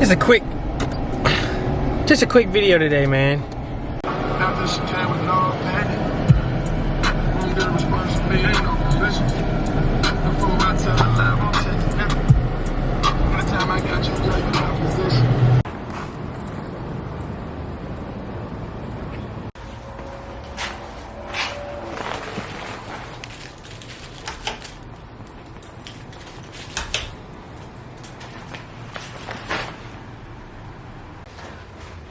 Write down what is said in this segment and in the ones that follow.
Just a quick video today, man. After she came with no panic, won't get a response from me, ain't no suspicion. Before I tell her live, I'm taking nothing. By the time I got you, girl, you out of position.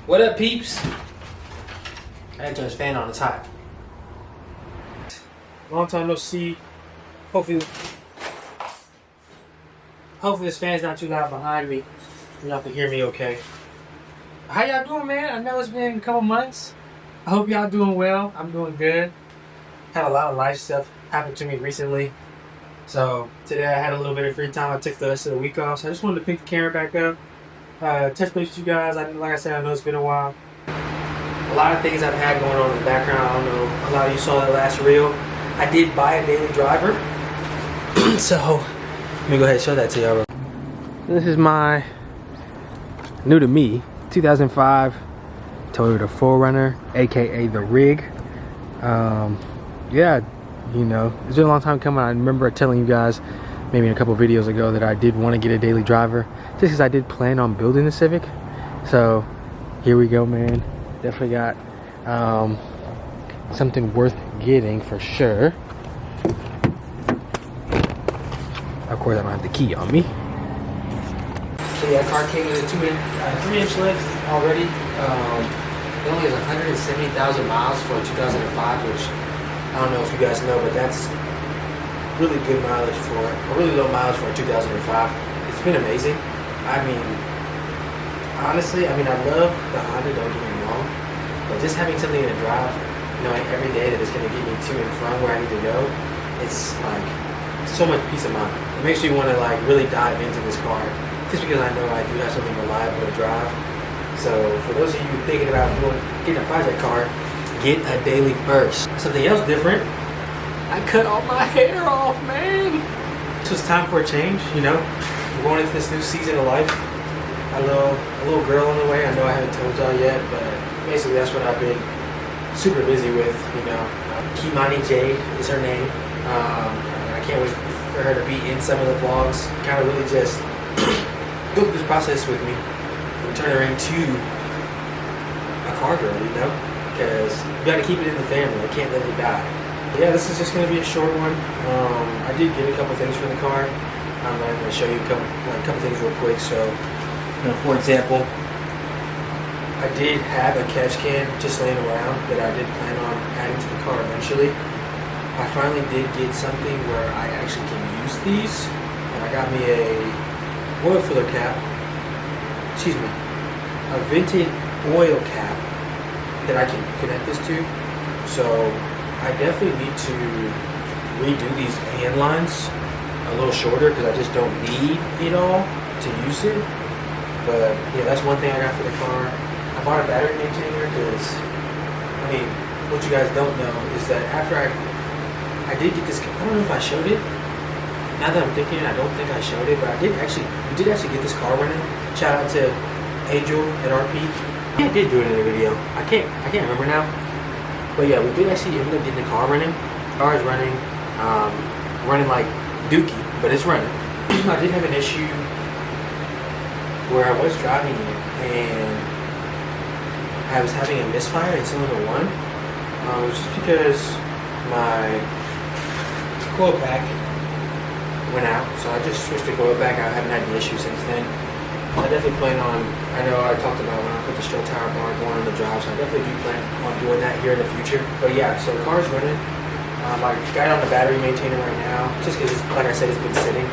What up, peeps? I had to turn this fan on, it's hot. Long time no see. Hopefully this fan's not too loud behind me. Y'all can hear me okay. How y'all doing, man? I know it's been a couple months. I hope y'all doing well. I'm doing good. Had a lot of life stuff happen to me recently. So today I had a little bit of free time. I took the rest of the week off. So I just wanted to pick the camera back up. Touch base with you guys. Like I said, I know it's been a while. A lot of things I've had going on in the background. I don't know. A lot of you saw that last reel. I did buy a daily driver. So let me go ahead and show that to y'all. This is my new to me 2005 Toyota 4Runner, aka the rig. Yeah, you know, it's been a long time coming. I remember telling you guys maybe in a couple videos ago that I did want to get a daily driver, just because I did plan on building the Civic. So here we go, man. Definitely got something worth getting for sure. Of course, I don't have the key on me. So yeah, car came with a 3-inch lift already. It only has 170,000 miles for 2005, which I don't know if you guys know, but that's really good mileage for, or really low mileage for a 2005. It's been amazing. I mean, honestly, I love the Honda, don't get me wrong, but just having something to drive, knowing every day that it's going to get me to and from where I need to go, it's like so much peace of mind. It makes me want to like really dive into this car, just because I know I do have something reliable to drive. So for those of you thinking about getting a project car, get a daily first. Something else different, I cut all my hair off, man. So it's time for a change, you know. We're going into this new season of life. A little girl on the way. I know I haven't told y'all yet, but basically that's what I've been super busy with, you know. Kimani J is her name. I can't wait for her to be in some of the vlogs. Kind of really just go through this process with me and turn her into a car girl, you know. Because you gotta keep it in the family. I can't let it die. Yeah, this is just going to be a short one. I did get a couple things from the car. I'm going to show you a couple things real quick. So, you know, for example, I did have a catch can just laying around that I did plan on adding to the car eventually. I finally did get something where I actually can use these. And I got me a oil filler cap. Excuse me. A vented oil cap that I can connect this to. So I definitely need to redo these hand lines a little shorter because I just don't need it all to use it. But yeah, that's one thing I got for the car. I bought a battery maintainer because, I mean, what you guys don't know is that after I did get this, I don't know if I showed it. Now that I'm thinking, I don't think I showed it, but we did actually get this car running. Shout out to Angel at RP. Yeah, I did do it in a video. I can't remember now. But yeah, we did actually end up getting the car running. The car is running, running like dookie, but it's running. I did have an issue where I was driving it and I was having a misfire in cylinder 1. It was just because my coil pack went out, so I just switched the coil pack. I haven't had the issue since then. I definitely plan on, I know I talked about when I put the straight tire bar going on the drive, so I definitely do plan on doing that here in the future. But yeah, so the car's running. I got it on the battery maintainer right now, just because, like I said, it's been sitting.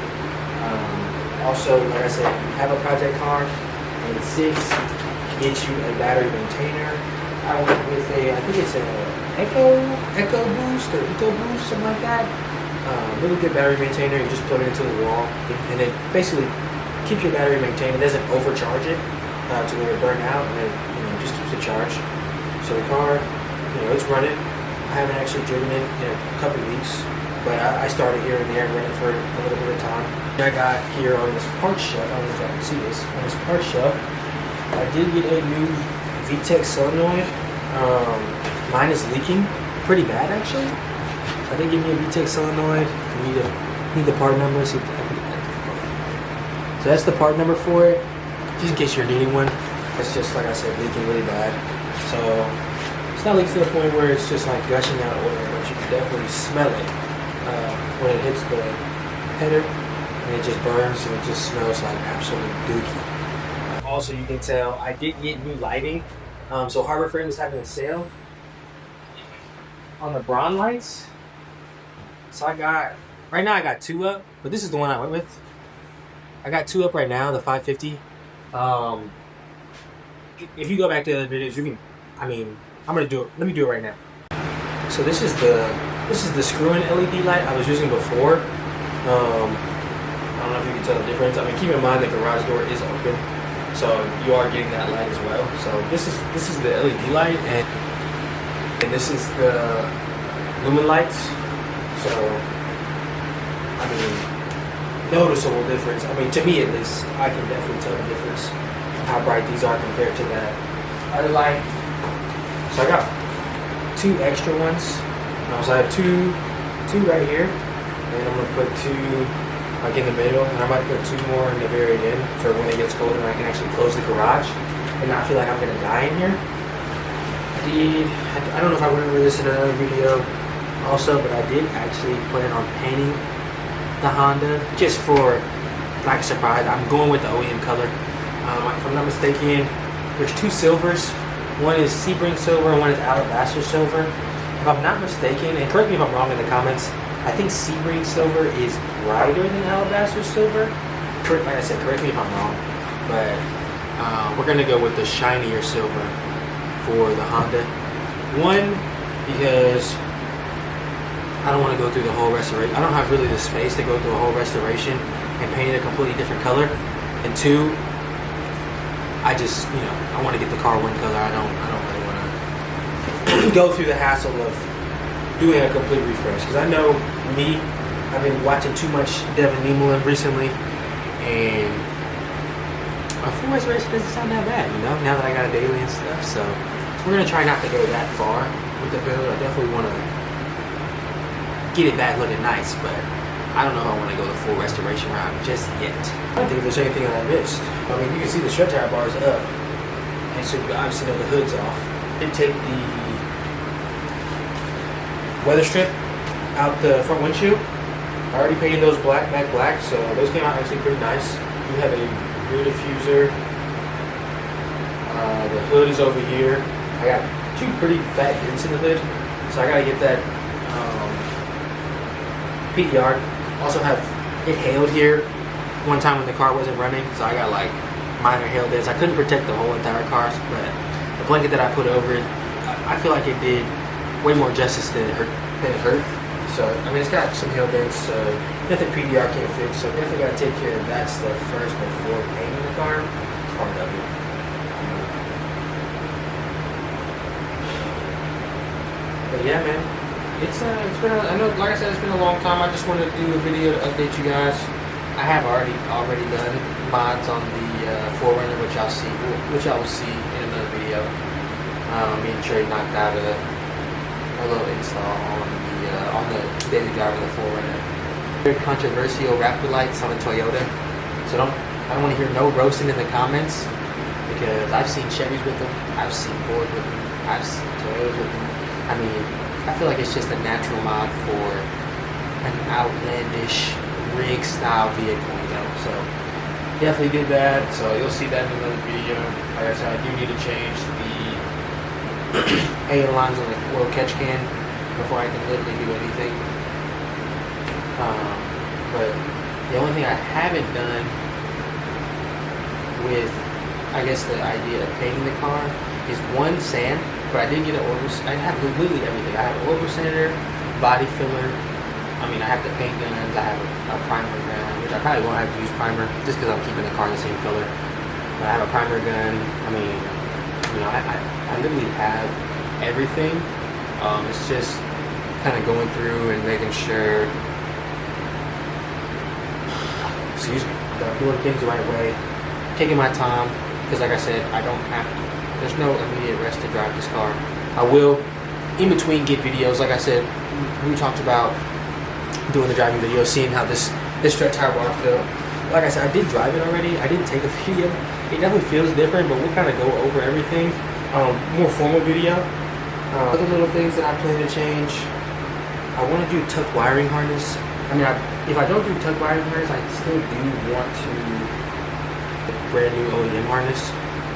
Also, like I said, if you have a project car and it's 6, get you a battery maintainer. I went with I think it's a Eco Boost or Eco Boost, something like that. Really good battery maintainer. You just plug it into the wall, and it basically keeps your battery maintained. It doesn't overcharge it to where it burn out, and it just keeps it charged. So the car, it's running. I haven't actually driven it in a couple weeks. but I started here and there, renting for a little bit of time. I got here on this parts shelf. I don't know if I can see this. On this parts shelf, I did get a new VTEC solenoid. Mine is leaking pretty bad actually. I did give me a VTEC solenoid. You need the part number. See if I can get that. So that's the part number for it. Just in case you're needing one. It's just like I said, leaking really bad. So it's not leaking to the point where it's just like gushing out oil, but you can definitely smell it when it hits the header, and it just burns and it just smells like absolute dookie. Also, you can tell I did get new lighting. So Harbor Freight was having a sale on the Braun lights. So right now I got 2 up, but this is the one I went with. I got 2 up right now, the 550. If you go back to the other videos, you can, I'm gonna do it. Let me do it right now. So this is the screw-in LED light I was using before. I don't know if you can tell the difference. Keep in mind the garage door is open, so you are getting that light as well. So this is the LED light, and this is the lumen lights. So noticeable difference. To me at least, I can definitely tell the difference how bright these are compared to that other light. So I got 2 extra ones. So I have two right here, and I'm gonna put 2 like in the middle, and I might put 2 more in the very end for when it gets colder and I can actually close the garage and not feel like I'm gonna die in here. I don't know if I went over this in another video also, but I did actually plan on painting the Honda just for like a surprise. I'm going with the OEM color. If I'm not mistaken, there's 2 silvers. One is Sebring silver and one is Alabaster silver. If I'm not mistaken, and correct me if I'm wrong in the comments, I think Sebring silver is brighter than Alabaster silver. Like I said, correct me if I'm wrong, but we're gonna go with the shinier silver for the Honda. One, because I don't want to go through the whole restoration. I don't have really the space to go through a whole restoration and paint it a completely different color. And 2, I just, I want to get the car one color. I don't really want to go through the hassle of doing a complete refresh. Because I know me, I've been watching too much Devin Nemola recently, and a full restoration doesn't sound that bad, now that I got a daily and stuff. So we're going to try not to go that far with the build. I definitely want to get it back looking nice, but I don't know if I want to go the full restoration route just yet. I don't think there's anything that I missed. You can see the strut tire bars up, and so you obviously know the hood's off. I did take the weather strip out the front windshield. I already painted those matte black, so those came out actually pretty nice. You have a rear diffuser. The hood is over here. I got 2 pretty fat dents in the hood, so I gotta get that PDR. Also have it hailed here one time when the car wasn't running, so I got like minor hail dents. I couldn't protect the whole entire car, but the blanket that I put over it, I feel like it did way more justice than it hurt. So it's got some hail dents, so nothing PDR can't fix. So definitely gotta take care of that stuff first before painting the car. It's part of it. But yeah, man. It's been I know, like I said, it's been a long time. I just wanted to do a video to update you guys. I have already done mods on the 4Runner, which y'all will see in another video. Me and Trey knocked out a little install on the daily driver of the 4Runner. Very controversial Raptor lights on a Toyota. So I don't want to hear no roasting in the comments, because I've seen Chevys with them, I've seen Fords with them, I've seen Toyotas with them. I feel like it's just a natural mod for an outlandish rig style vehicle, So definitely did that. So you'll see that in another video. Like I said, I do need to change the ailerons on the oil catch can before I can literally do anything. But the only thing I haven't done with, I guess, the idea of painting the car is one, sand. But I did get an oil. I have literally everything. I have an oil sander, body filler. I have the paint guns. I have a primer gun, which I probably won't have to use primer just because I'm keeping the car the same color. But I have a primer gun. I literally have everything. It's just kind of going through and making sure, excuse me, that I'm doing things the right way, taking my time, because like I said, I don't have to. There's no immediate rush to drive this car. I will, in between, get videos. Like I said, we talked about doing the driving video, seeing how this strut tire bar felt. Like I said, I did drive it already. I didn't take a video. It definitely feels different, but we'll kind of go over everything. More formal video. Other little things that I plan to change. I want to do tuck wiring harness. I mean, if I don't do tuck wiring harness, I still do want to brand new OEM harness.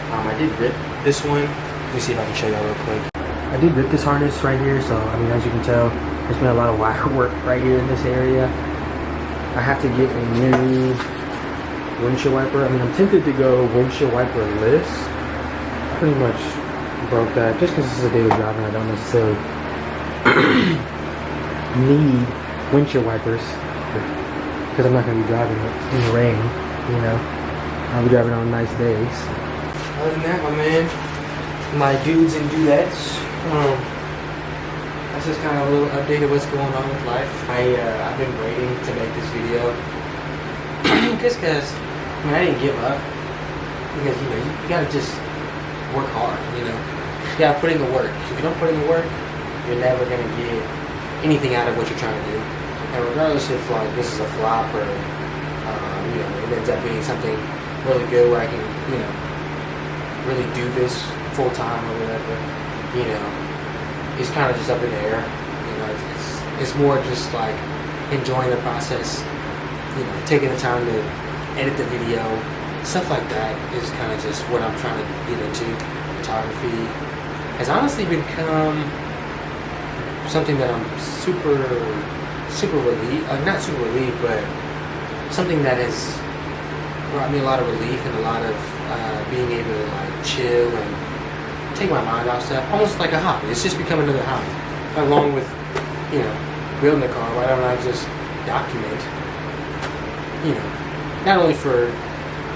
I did rip this one. Let me see if I can show y'all real quick. I did rip this harness right here, so I mean, as you can tell, there's been a lot of wire work right here in this area. I have to get a new windshield wiper. I mean, I'm tempted to go windshield wiper-less. I pretty much broke that just because this is a daily driver and I don't necessarily need windshield wipers because I'm not going to be driving it in the rain, you know. I'll be driving on nice days. Other than that, my man, my dudes and dudettes, that's just kind of a little update of what's going on with life. I've been waiting to make this video just because, I mean, I didn't give up because, you know, you gotta just work hard, you know. You gotta put in the work. If you don't put in the work, you're never gonna get anything out of what you're trying to do. And regardless if like this is a flop or you know, it ends up being something really good where I can, you know, really do this full time or whatever, you know, it's kind of just up in the air. You know, it's more just like enjoying the process, you know, taking the time to edit the video, stuff like that is kind of just what I'm trying to get into. Photography has honestly become something that I'm super relieved, not super relieved, but something that has brought me a lot of relief and a lot of being able to like chill and take my mind off stuff, almost like a hobby. It's just become another hobby. Along with, you know, building a car, why don't I just document, you know, not only for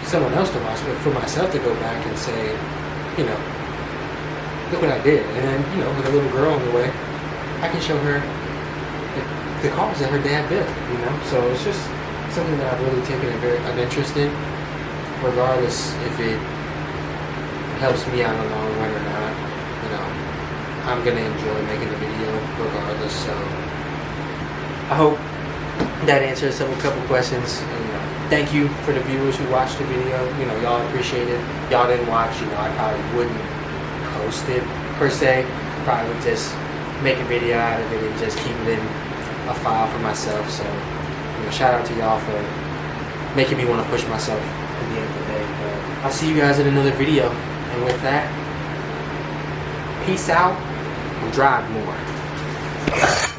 someone else to watch, but for myself to go back and say, you know, look what I did. And then, you know, with a little girl on the way, I can show her the cars that her dad built, you know. So it's just something that I've really taken an interest in, regardless if it helps me out in the long run or not. You know, I'm gonna enjoy making the video regardless. So I hope that answers a couple questions. And, you know, thank you for the viewers who watched the video. You know, y'all appreciate it. Y'all didn't watch, you know, I probably wouldn't post it per se. Probably would just make a video out of it and just keep it in a file for myself. So, you know, shout out to y'all for making me want to push myself at the end of the day. But I'll see you guys in another video. And with that, peace out and drive more.